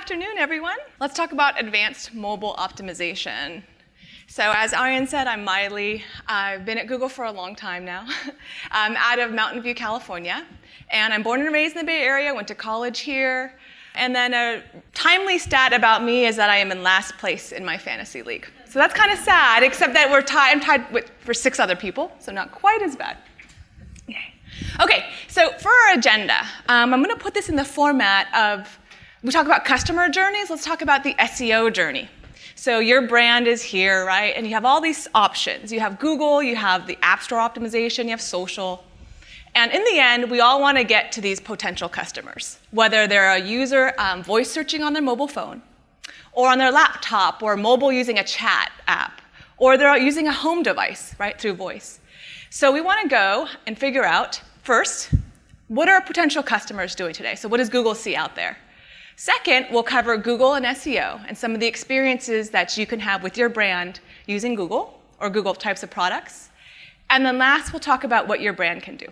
afternoon, everyone. Let's talk about advanced mobile optimization. So as Aryan said, I'm Miley. I've been at Google for a long time now. I'm out of Mountain View, California. And I'm born and raised in the Bay Area, went to college here. And then a timely stat about me is that I am in last place in my fantasy league. So that's kind of sad, except that I'm tied for 6 other people, so not quite as bad. Okay, so for our agenda, I'm going to put this in the format of, we talk about customer journeys, let's talk about the SEO journey. So your brand is here, right? And you have all these options. You have Google, you have the App Store optimization, you have social. And in the end, we all want to get to these potential customers, whether they're a user voice searching on their mobile phone, or on their laptop, or mobile using a chat app, or they're using a home device, right, through voice. So we want to go and figure out, first, what are potential customers doing today? So what does Google see out there? Second, we'll cover Google and SEO and some of the experiences that you can have with your brand using Google or Google types of products. And then last, we'll talk about what your brand can do.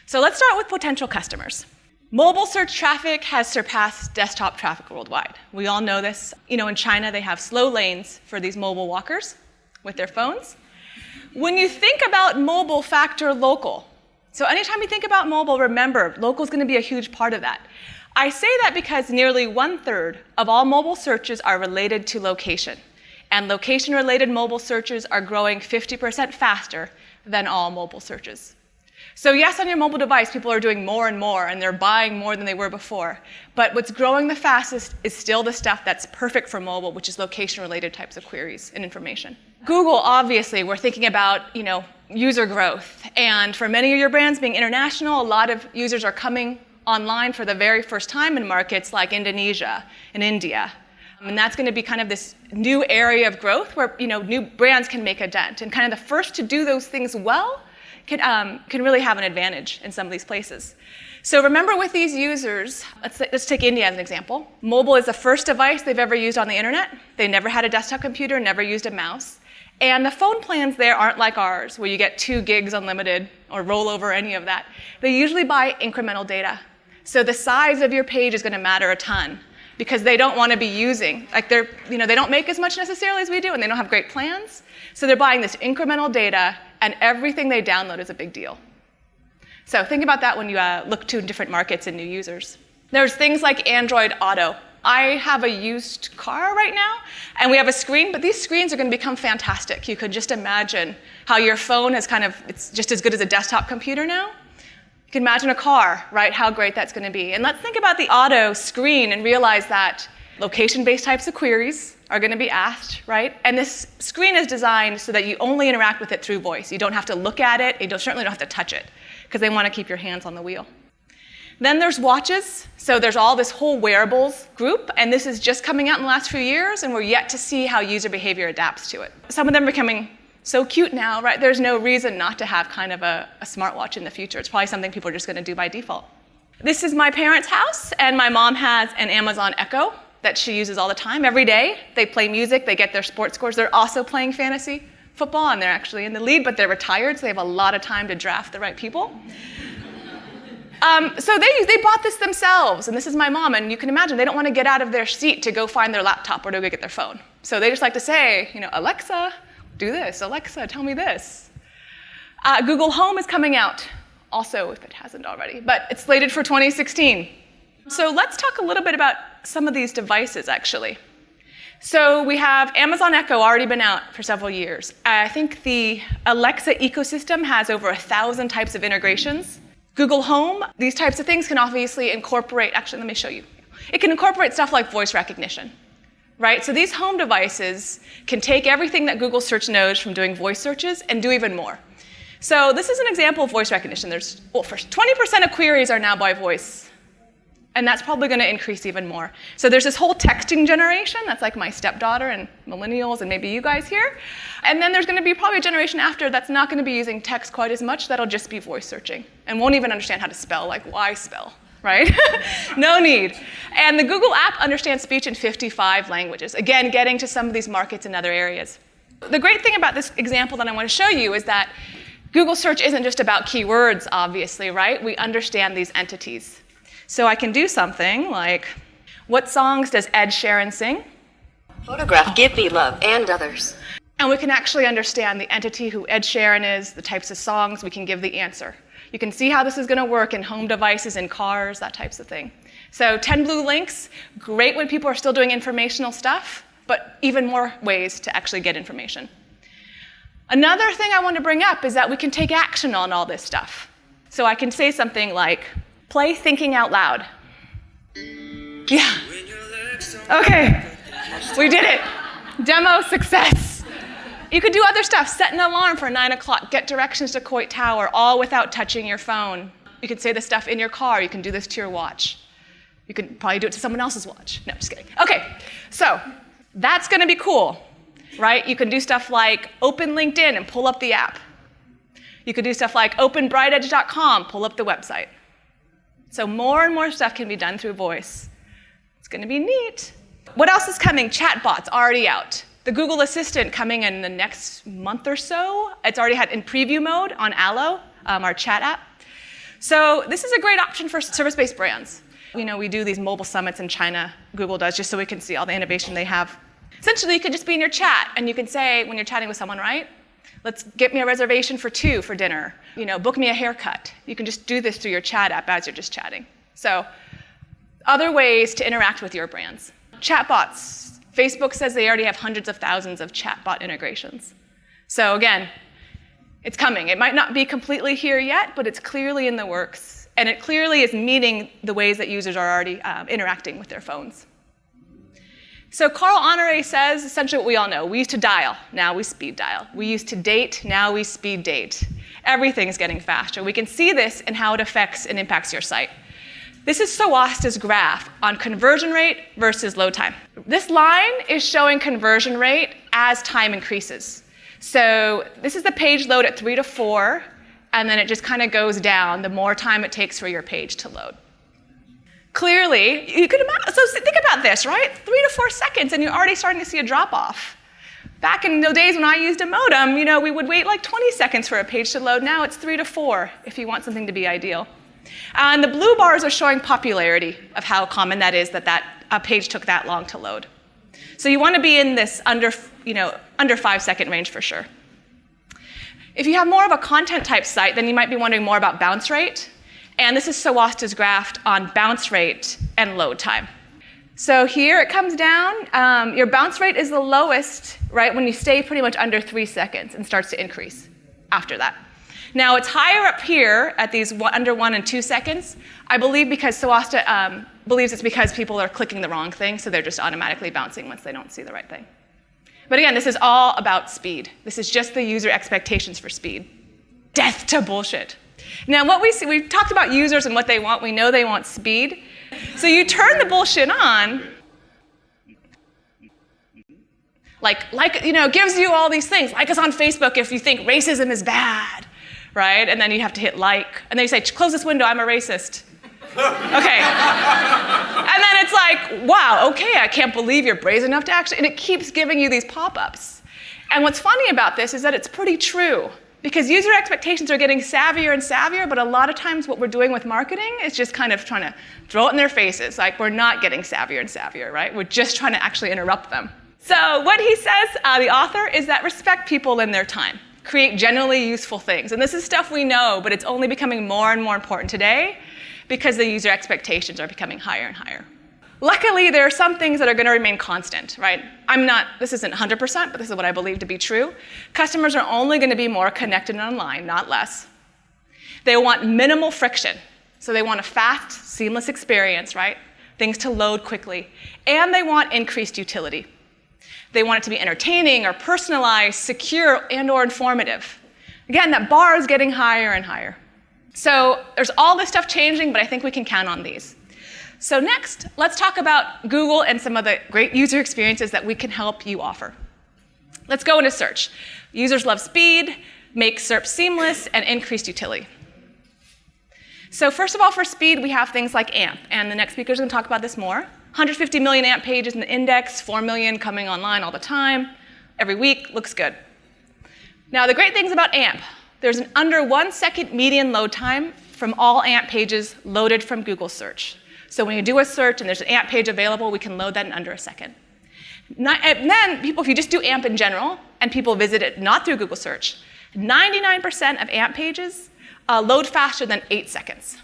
So let's start with potential customers. Mobile search traffic has surpassed desktop traffic worldwide. We all know this. You know, in China, they have slow lanes for these mobile walkers with their phones. When you think about mobile, factor local. So anytime you think about mobile, remember, local is going to be a huge part of that. I say that because nearly 1/3 of all mobile searches are related to location. And location-related mobile searches are growing 50% faster than all mobile searches. So yes, on your mobile device, people are doing more and more, and they're buying more than they were before. But what's growing the fastest is still the stuff that's perfect for mobile, which is location-related types of queries and information. Google, obviously, we're thinking about, user growth. And for many of your brands being international, a lot of users are coming online for the very first time in markets like Indonesia and India. And that's going to be kind of this new area of growth where, new brands can make a dent. And kind of the first to do those things well can really have an advantage in some of these places. So remember with these users, let's take India as an example. Mobile is the first device they've ever used on the internet. They never had a desktop computer, never used a mouse. And the phone plans there aren't like ours, where you get 2 gigs unlimited or roll over any of that. They usually buy incremental data. So the size of your page is going to matter a ton because they don't want to be using, they don't make as much necessarily as we do, and they don't have great plans. So they're buying this incremental data, and everything they download is a big deal. So think about that when you look to different markets and new users. There's things like Android Auto. I have a used car right now, and we have a screen, but these screens are going to become fantastic. You could just imagine how your phone is it's just as good as a desktop computer now. You can imagine a car, right? How great that's going to be. And let's think about the auto screen and realize that location-based types of queries are going to be asked, right? And this screen is designed so that you only interact with it through voice. You don't have to look at it. You certainly don't have to touch it because they want to keep your hands on the wheel. Then there's watches. So there's all this whole wearables group, and this is just coming out in the last few years, and we're yet to see how user behavior adapts to it. Some of them are becoming so cute now, right? There's no reason not to have kind of a smartwatch in the future. It's probably something people are just going to do by default. This is my parents' house, and my mom has an Amazon Echo that she uses all the time. Every day, they play music, they get their sports scores. They're also playing fantasy football, and they're actually in the lead, but they're retired, so they have a lot of time to draft the right people. So they bought this themselves, and this is my mom, and you can imagine they don't want to get out of their seat to go find their laptop or to go get their phone. So they just like to say, Alexa, do this. Alexa, tell me this. Google Home is coming out, also, if it hasn't already, but it's slated for 2016. So let's talk a little bit about some of these devices, actually. So we have Amazon Echo already been out for several years. I think the Alexa ecosystem has over 1,000 types of integrations. Google Home, these types of things can obviously incorporate, actually, let me show you. It can incorporate stuff like voice recognition, right? So these home devices can take everything that Google Search knows from doing voice searches and do even more. So this is an example of voice recognition. First, 20% of queries are now by voice, and that's probably going to increase even more. So there's this whole texting generation, that's like my stepdaughter and millennials and maybe you guys here. And then there's going to be probably a generation after that's not going to be using text quite as much, that'll just be voice searching and won't even understand how to spell, like why spell, right? No need. And the Google app understands speech in 55 languages, again, getting to some of these markets in other areas. The great thing about this example that I want to show you is that Google search isn't just about keywords, obviously, right? We understand these entities. So I can do something like, What songs does Ed Sheeran sing? Photograph Give Me Love and Others. And we can actually understand the entity who Ed Sheeran is, the types of songs, we can give the answer. You can see how this is going to work in home devices, in cars, that types of thing. So 10 blue links, great when people are still doing informational stuff, but even more ways to actually get information. Another thing I want to bring up is that we can take action on all this stuff. So I can say something like, play thinking out loud. Yeah. Okay, we did it. Demo success. You could do other stuff. Set an alarm for 9 o'clock. Get directions to Coit Tower, all without touching your phone. You could say this stuff in your car. You can do this to your watch. You could probably do it to someone else's watch. No, just kidding. Okay, so that's going to be cool, right? You can do stuff like open LinkedIn and pull up the app. You could do stuff like open BrightEdge.com, pull up the website. So more and more stuff can be done through voice. It's going to be neat. What else is coming? Chatbots already out. The Google Assistant coming in the next month or so. It's already had in preview mode on Allo, our chat app. So this is a great option for service-based brands. You know, we do these mobile summits in China, Google does, just so we can see all the innovation they have. Essentially, you could just be in your chat, and you can say, when you're chatting with someone, right? Let's get me a reservation for 2 for dinner. You know, book me a haircut. You can just do this through your chat app as you're just chatting. So other ways to interact with your brands. Chatbots. Facebook says they already have hundreds of thousands of chatbot integrations. So again, it's coming. It might not be completely here yet, but it's clearly in the works. And it clearly is meeting the ways that users are already interacting with their phones. So Carl Honore says essentially what we all know. We used to dial, now we speed dial. We used to date, now we speed date. Everything is getting faster. We can see this in how it affects and impacts your site. This is Soasta's graph on conversion rate versus load time. This line is showing conversion rate as time increases. So this is the page load at 3 to 4, and then it just kind of goes down the more time it takes for your page to load. Clearly, you could imagine, so think about this, right? 3 to 4 seconds, and you're already starting to see a drop-off. Back in the days when I used a modem, you know, we would wait like 20 seconds for a page to load. Now it's 3 to 4 if you want something to be ideal. And the blue bars are showing popularity of how common that is that a page took that long to load. So you want to be in this under 5-second range for sure. If you have more of a content type site, then you might be wondering more about bounce rate. And this is Soasta's graph on bounce rate and load time. So here it comes down. Your bounce rate is the lowest, right, when you stay pretty much under 3 seconds and starts to increase after that. Now it's higher up here at these under 1 and 2 seconds. I believe because Soasta believes it's because people are clicking the wrong thing, so they're just automatically bouncing once they don't see the right thing. But again, this is all about speed. This is just the user expectations for speed. Death to bullshit. Now what we see, we've talked about users and what they want. We know they want speed. So you turn the bullshit on, like you know, gives you all these things. Like us on Facebook if you think racism is bad. Right? And then you have to hit like. And then you say, close this window, I'm a racist. Okay. And then it's like, wow, okay, I can't believe you're brazen enough to actually, and it keeps giving you these pop-ups. And what's funny about this is that it's pretty true. Because user expectations are getting savvier and savvier, but a lot of times what we're doing with marketing is just kind of trying to throw it in their faces. Like, we're not getting savvier and savvier, right? We're just trying to actually interrupt them. So what he says, the author, is that respect people in their time. Create genuinely useful things. And this is stuff we know, but it's only becoming more and more important today because the user expectations are becoming higher and higher. Luckily, there are some things that are going to remain constant, right? This isn't 100%, but this is what I believe to be true. Customers are only going to be more connected online, not less. They want minimal friction. So they want a fast, seamless experience, right? Things to load quickly. And they want increased utility. They want it to be entertaining or personalized, secure, and or informative. Again, that bar is getting higher and higher. So there's all this stuff changing, but I think we can count on these. So next, let's talk about Google and some of the great user experiences that we can help you offer. Let's go into search. Users love speed, make SERP seamless, and increased utility. So first of all, for speed, we have things like AMP, and the next speaker is going to talk about this more. 150 million AMP pages in the index, 4 million coming online all the time, every week, looks good. Now the great things about AMP, there's an under 1 second median load time from all AMP pages loaded from Google search. So when you do a search and there's an AMP page available, we can load that in under a second. And then people, if you just do AMP in general, and people visit it not through Google search, 99% of AMP pages load faster than 8 seconds.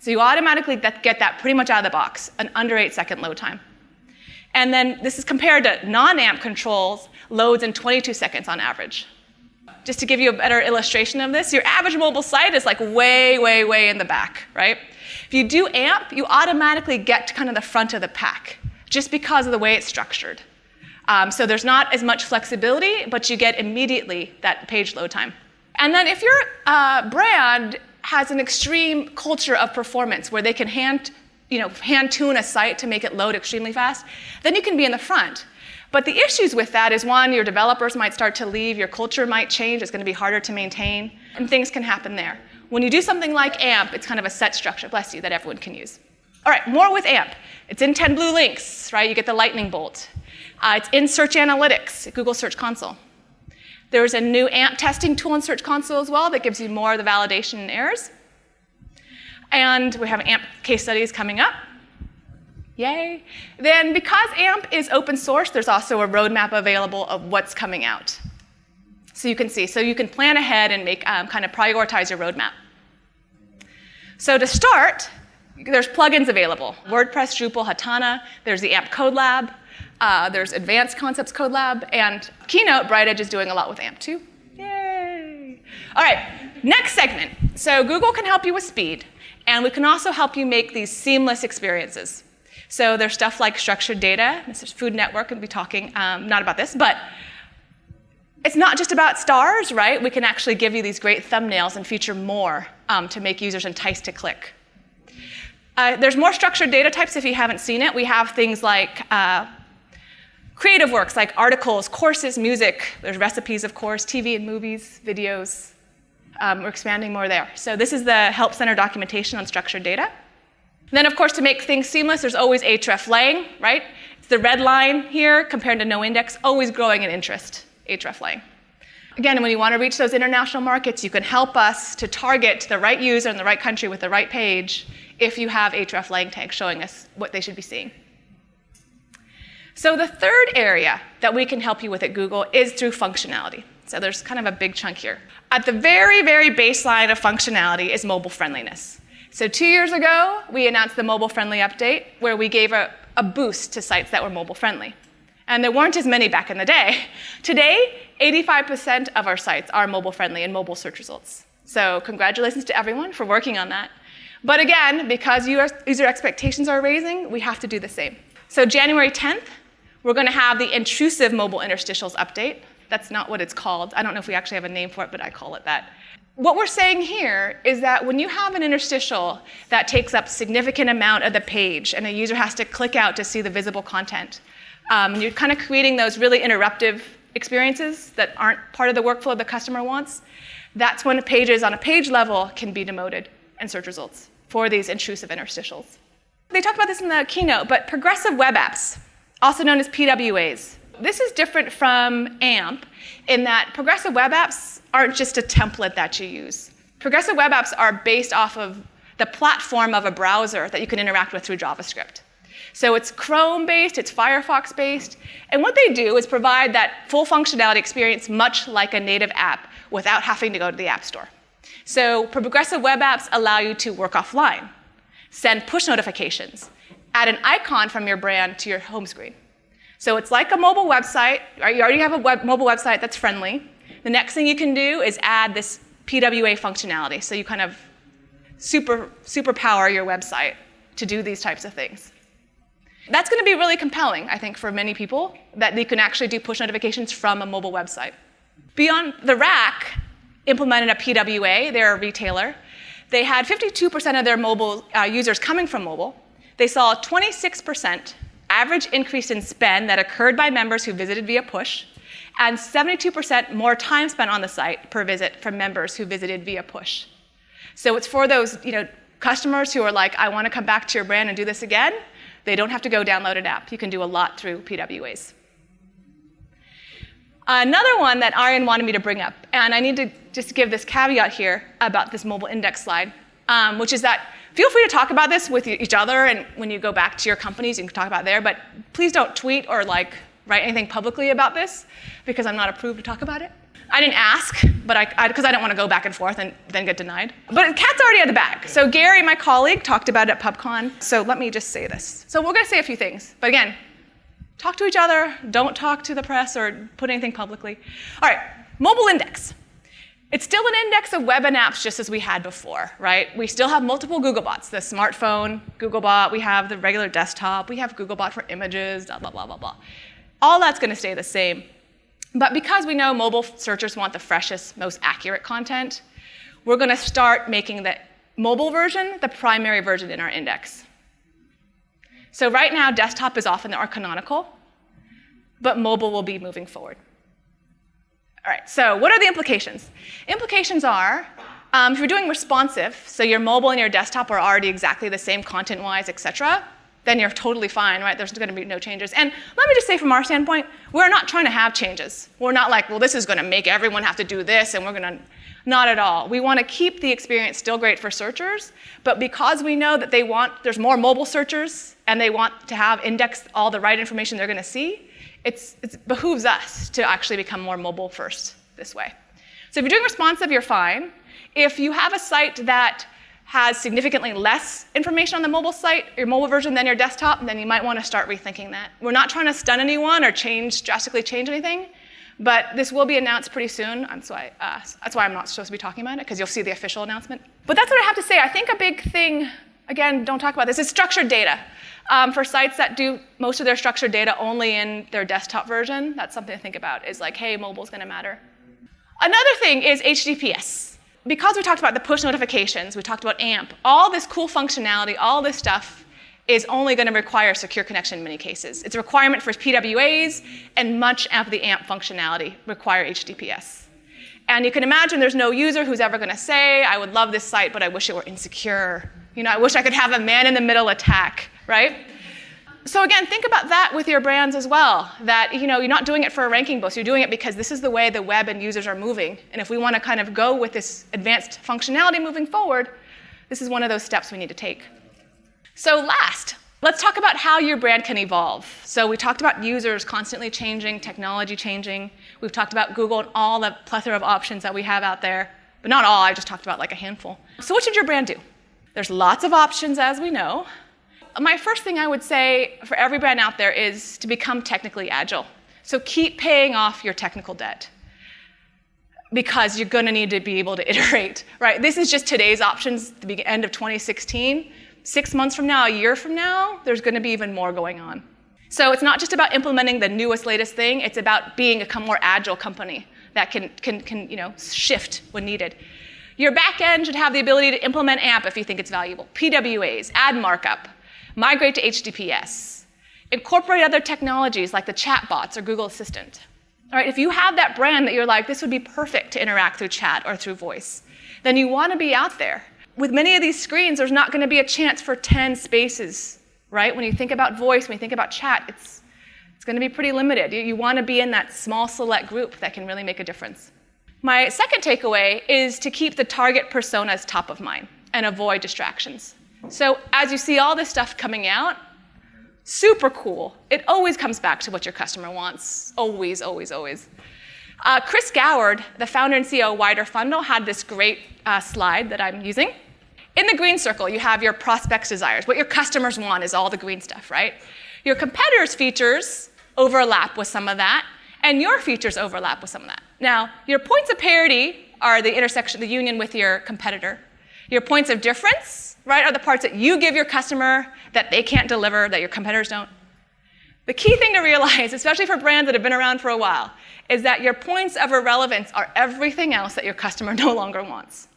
So you automatically get that pretty much out of the box, an under 8-second load time. And then this is compared to non-AMP controls, loads in 22 seconds on average. Just to give you a better illustration of this, your average mobile site is like way, way, way in the back, right? If you do AMP, you automatically get to kind of the front of the pack, just because of the way it's structured. So there's not as much flexibility, but you get immediately that page load time. And then if your brand has an extreme culture of performance where they can hand tune a site to make it load extremely fast, then you can be in the front. But the issues with that is, one, your developers might start to leave, your culture might change, it's going to be harder to maintain, and things can happen there. When you do something like AMP, it's kind of a set structure, bless you, that everyone can use. All right, more with AMP. It's in 10 blue links, right? You get the lightning bolt. It's in Search Analytics, Google Search Console. There's a new AMP testing tool in Search Console as well that gives you more of the validation and errors. And we have AMP case studies coming up. Yay. Then because AMP is open source, there's also a roadmap available of what's coming out. So you can see, so you can plan ahead and make kind of prioritize your roadmap. So to start, there's plugins available. WordPress, Drupal, Hatana, there's the AMP Code Lab, there's Advanced Concepts Code Lab, and Keynote, BrightEdge is doing a lot with AMP too. Yay. All right, next segment. So Google can help you with speed, and we can also help you make these seamless experiences. So there's stuff like structured data. This is Food Network, and we'll be talking not about this, but it's not just about stars, right? We can actually give you these great thumbnails and feature more to make users enticed to click. There's more structured data types if you haven't seen it. We have things like creative works, like articles, courses, music. There's recipes, of course, TV and movies, videos. We're expanding more there. So this is the Help Center documentation on structured data. Then, of course, to make things seamless, there's always hreflang, right? It's the red line here compared to no index, always growing in interest, hreflang. Again, when you want to reach those international markets, you can help us to target the right user in the right country with the right page if you have hreflang tags showing us what they should be seeing. So the third area that we can help you with at Google is through functionality. So there's kind of a big chunk here. At the very, very baseline of functionality is mobile friendliness. So 2 years ago, we announced the mobile friendly update where we gave a boost to sites that were mobile friendly. And there weren't as many back in the day. Today, 85% of our sites are mobile friendly in mobile search results. So congratulations to everyone for working on that. But again, because user expectations are raising, we have to do the same. So January 10th, we're going to have the intrusive mobile interstitials update. That's not what it's called. I don't know if we actually have a name for it, but I call it that. What we're saying here is that when you have an interstitial that takes up significant amount of the page and a user has to click out to see the visible content, you're kind of creating those really interruptive experiences that aren't part of the workflow the customer wants. That's when pages on a page level can be demoted in search results for these intrusive interstitials. They talked about this in the keynote, but progressive web apps, also known as PWAs. This is different from AMP in that progressive web apps aren't just a template that you use. Progressive web apps are based off of the platform of a browser that you can interact with through JavaScript. So it's Chrome-based, it's Firefox-based, and what they do is provide that full functionality experience much like a native app without having to go to the App Store. So progressive web apps allow you to work offline, send push notifications, add an icon from your brand to your home screen. So it's like a mobile website, right? You already have a mobile website that's friendly. The next thing you can do is add this PWA functionality. So you kind of superpower your website to do these types of things. That's going to be really compelling, I think, for many people, that they can actually do push notifications from a mobile website. Beyond the Rack implemented a PWA, they're a retailer. They had 52% of their mobile users coming from mobile. They saw a 26% average increase in spend that occurred by members who visited via push, and 72% more time spent on the site per visit from members who visited via push. So it's for those customers who are like, I want to come back to your brand and do this again. They don't have to go download an app. You can do a lot through PWAs. Another one that Aryan wanted me to bring up, and I need to just give this caveat here about this mobile index slide, which is that Feel free to talk about this with each other, and when you go back to your companies, you can talk about it there, but please don't tweet or write anything publicly about this, because I'm not approved to talk about it. I didn't ask, but because I don't want to go back and forth and then get denied. But the cat's already out of the bag. So Gary, my colleague, talked about it at PubCon. So let me just say this. So we're going to say a few things. But again, talk to each other. Don't talk to the press or put anything publicly. All right, mobile index. It's still an index of web and apps just as we had before, right? We still have multiple Googlebots. The smartphone Googlebot. We have the regular desktop. We have Googlebot for images, blah, blah, blah, blah, blah. All that's going to stay the same. But because we know mobile searchers want the freshest, most accurate content, we're going to start making the mobile version the primary version in our index. So right now, desktop is often our canonical, but mobile will be moving forward. All right, so what are the implications? Implications are, if you're doing responsive, so your mobile and your desktop are already exactly the same content-wise, et cetera, then you're totally fine, right? There's going to be no changes. And let me just say from our standpoint, we're not trying to have changes. We're not like, well, this is going to make everyone have to do this, and we're going to, not at all. We want to keep the experience still great for searchers, but because we know that there's more mobile searchers, and they want to have indexed all the right information they're going to see, it behooves us to actually become more mobile first this way. So if you're doing responsive, you're fine. If you have a site that has significantly less information on the mobile site, your mobile version, than your desktop, then you might want to start rethinking that. We're not trying to stun anyone or drastically change anything, but this will be announced pretty soon. That's why I'm not supposed to be talking about it, because you'll see the official announcement. But that's what I have to say. I think a big thing, again, don't talk about this, is structured data. For sites that do most of their structured data only in their desktop version, that's something to think about, is like, hey, mobile's going to matter. Another thing is HTTPS. Because we talked about the push notifications, we talked about AMP, all this cool functionality, all this stuff is only going to require secure connection in many cases. It's a requirement for PWAs, and much of the AMP functionality require HTTPS. And you can imagine there's no user who's ever going to say, I would love this site, but I wish it were insecure. I wish I could have a man-in-the-middle attack, right? So again, think about that with your brands as well, that you're not doing it for a ranking boost, you're doing it because this is the way the web and users are moving. And if we want to kind of go with this advanced functionality moving forward, this is one of those steps we need to take. So last, let's talk about how your brand can evolve. So we talked about users constantly changing, technology changing. We've talked about Google and all the plethora of options that we have out there, but not all, I just talked about like a handful. So what should your brand do? There's lots of options, as we know. My first thing I would say for every brand out there is to become technically agile. So keep paying off your technical debt, because you're going to need to be able to iterate, right? This is just today's options at the end of 2016. 6 months from now, a year from now, there's going to be even more going on. So it's not just about implementing the newest, latest thing. It's about being a more agile company that can shift when needed. Your back end should have the ability to implement AMP if you think it's valuable, PWAs, add markup, migrate to HTTPS, incorporate other technologies like the chatbots or Google Assistant. All right, if you have that brand that you're like, this would be perfect to interact through chat or through voice, then you want to be out there. With many of these screens, there's not going to be a chance for 10 spaces, right? When you think about voice, when you think about chat, it's going to be pretty limited. You want to be in that small select group that can really make a difference. My second takeaway is to keep the target personas top of mind and avoid distractions. So as you see all this stuff coming out, super cool. It always comes back to what your customer wants. Always, always, always. Chris Goward, the founder and CEO of Wider Funnel, had this great slide that I'm using. In the green circle, you have your prospects' desires. What your customers want is all the green stuff, right? Your competitors' features overlap with some of that, and your features overlap with some of that. Now, your points of parity are the intersection, the union with your competitor. Your points of difference, right, are the parts that you give your customer that they can't deliver, that your competitors don't. The key thing to realize, especially for brands that have been around for a while, is that your points of irrelevance are everything else that your customer no longer wants.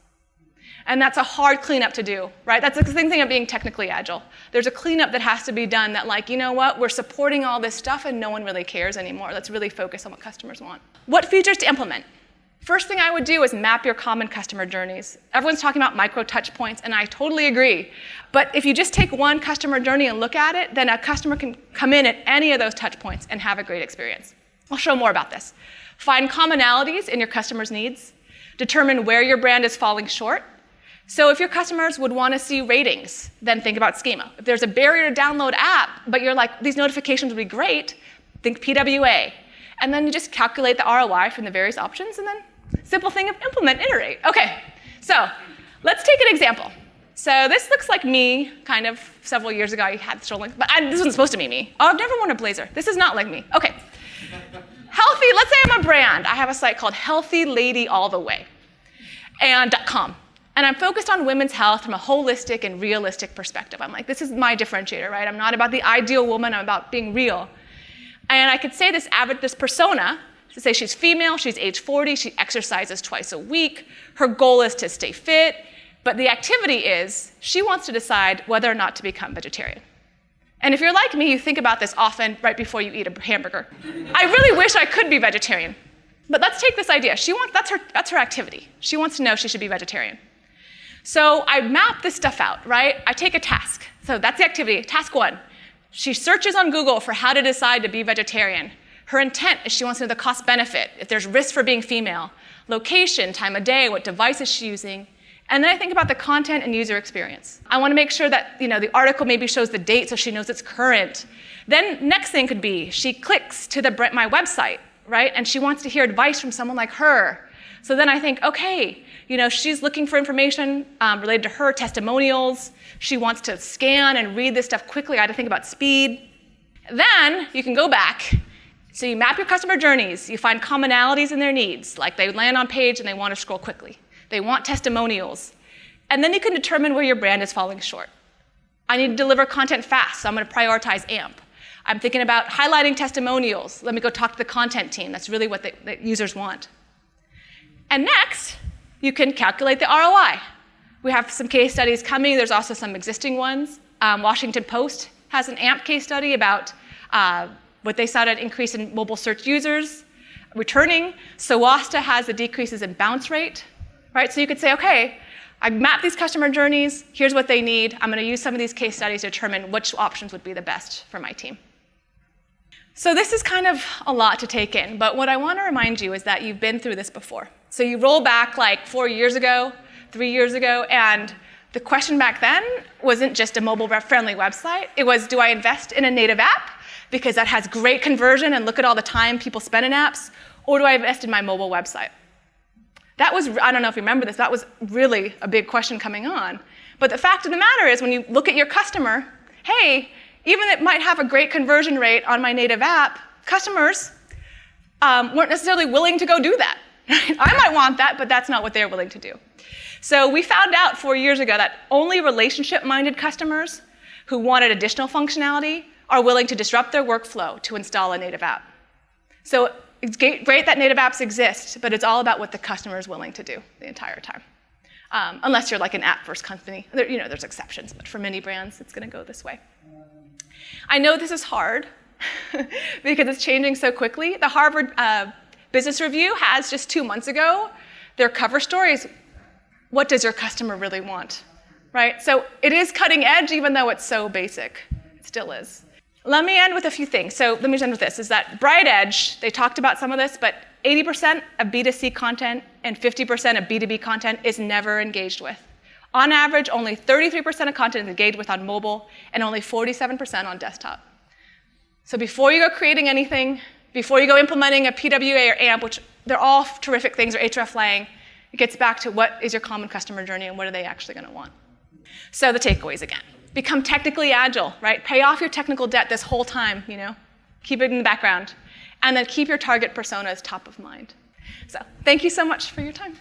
And that's a hard cleanup to do, right? That's the same thing of being technically agile. There's a cleanup that has to be done that, like, you know what, we're supporting all this stuff and no one really cares anymore. Let's really focus on what customers want. What features to implement? First thing I would do is map your common customer journeys. Everyone's talking about micro touch points, and I totally agree. But if you just take one customer journey and look at it, then a customer can come in at any of those touch points and have a great experience. I'll show more about this. Find commonalities in your customers' needs. Determine where your brand is falling short. So if your customers would want to see ratings, then think about schema. If there's a barrier to download app, but you're like, these notifications would be great, think PWA. And then you just calculate the ROI from the various options, and then simple thing of implement, iterate. Okay, so let's take an example. So this looks like me, kind of, several years ago. I had strolling, but this wasn't supposed to be me. Oh, I've never worn a blazer. This is not like me. Okay. Healthy, let's say I'm a brand. I have a site called Healthy Lady All the Way, and .com. And I'm focused on women's health from a holistic and realistic perspective. I'm like, this is my differentiator, right? I'm not about the ideal woman, I'm about being real. And I could say this persona, to say she's female, she's age 40, she exercises twice a week, her goal is to stay fit, but the activity is she wants to decide whether or not to become vegetarian. And if you're like me, you think about this often right before you eat a hamburger. I really wish I could be vegetarian. But let's take this idea. That's her activity. She wants to know she should be vegetarian. So I map this stuff out, right? I take a task. So that's the activity. Task 1. She searches on Google for how to decide to be vegetarian. Her intent is she wants to know the cost-benefit, if there's risk for being female, location, time of day, what device is she using. And then I think about the content and user experience. I want to make sure that the article maybe shows the date so she knows it's current. Then next thing could be she clicks to my website, right? And she wants to hear advice from someone like her. So then I think, okay, she's looking for information related to her testimonials. She wants to scan and read this stuff quickly. I had to think about speed. Then you can go back. So you map your customer journeys. You find commonalities in their needs, like they land on page and they want to scroll quickly. They want testimonials. And then you can determine where your brand is falling short. I need to deliver content fast, so I'm going to prioritize AMP. I'm thinking about highlighting testimonials. Let me go talk to the content team. That's really what the users want. And next, you can calculate the ROI. We have some case studies coming. There's also some existing ones. Washington Post has an AMP case study about what they saw an increase in mobile search users returning. Sowasta has the decreases in bounce rate, right? So you could say, okay, I mapped these customer journeys. Here's what they need. I'm going to use some of these case studies to determine which options would be the best for my team. So this is kind of a lot to take in, but what I want to remind you is that you've been through this before. So you roll back like 4 years ago, 3 years ago, and the question back then wasn't just a mobile-friendly website. It was, do I invest in a native app because that has great conversion and look at all the time people spend in apps, or do I invest in my mobile website? That was, I don't know if you remember this, that was really a big question coming on. But the fact of the matter is when you look at your customer, hey, even it might have a great conversion rate on my native app, customers weren't necessarily willing to go do that. I might want that, but that's not what they're willing to do. So we found out 4 years ago that only relationship-minded customers who wanted additional functionality are willing to disrupt their workflow to install a native app. So it's great that native apps exist, but it's all about what the customer is willing to do the entire time. Unless you're like an app-first company. There's exceptions, but for many brands, it's going to go this way. I know this is hard because it's changing so quickly. The Harvard Business Review has just 2 months ago their cover stories. What does your customer really want, right? So it is cutting edge, even though it's so basic. It still is. Let me end with a few things. So let me end with this, is that BrightEdge, they talked about some of this, but 80% of B2C content and 50% of B2B content is never engaged with. On average, only 33% of content is engaged with on mobile and only 47% on desktop. So before you go creating anything, before you go implementing a PWA or AMP, which they're all terrific things, or hreflang, it gets back to what is your common customer journey and what are they actually going to want. So the takeaways again. Become technically agile, right? Pay off your technical debt this whole time, Keep it in the background. And then keep your target personas top of mind. So thank you so much for your time.